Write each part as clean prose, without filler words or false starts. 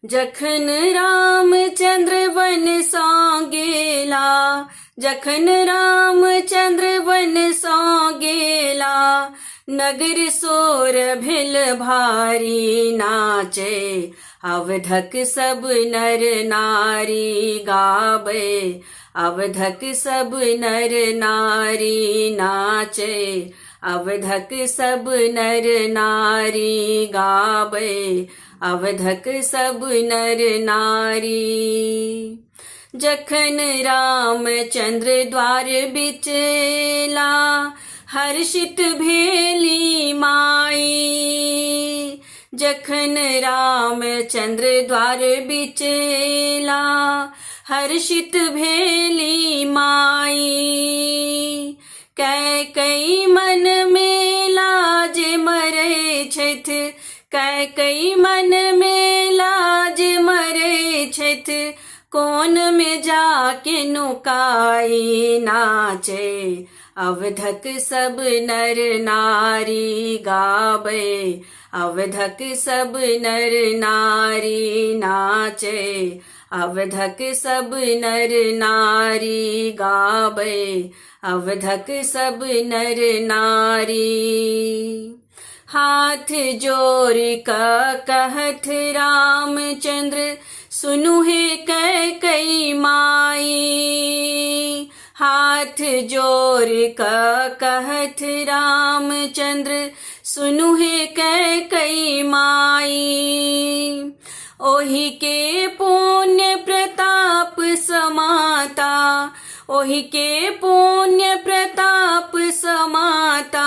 जखन रामचंद्र वन सँ गेला, जखन रामचंद्र वन सँ गेला, नगर सोर भेल भारी, नाचे अवधक सब नर नारी गावे, अवधक सब नर नारी नाचे, अवधक सब नर नारी गावे, अवधक सब नर नारी। जखन रामचंद्र द्वार बिचेला, हर्षित भेली माई, जखन रामचंद्र द्वार बिचेला, हर्षित भेली माई। कैकेयी मन में लाज मरै छथि, कैकेयी मन में लाज मरै छथि, कोन में जाके नुकाई, नाचे अवधक सब नर नारी गावे, अवधक सब नर नारी नाचे, अवधक सब नर नारी गावे, अवधक सब नर नारी। हाथ जोड़ कहत रामचंद्र, सुनु हे कैकेयी माई, हाथ जोड़ कहत रामचंद्र, सुनु हे कैकेयी माई। ओहि के पुण्य प्रताप समाता, ओहि के पुण्य प्रताप समाता,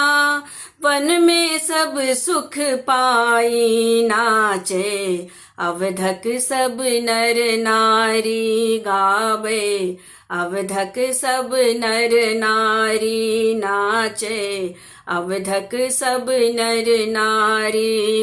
वन में सब सुख पाई, नाचे अवधक सब नर नारी गावे, अवधक सब नर नारी नाचे, अवधक सब नर नारी।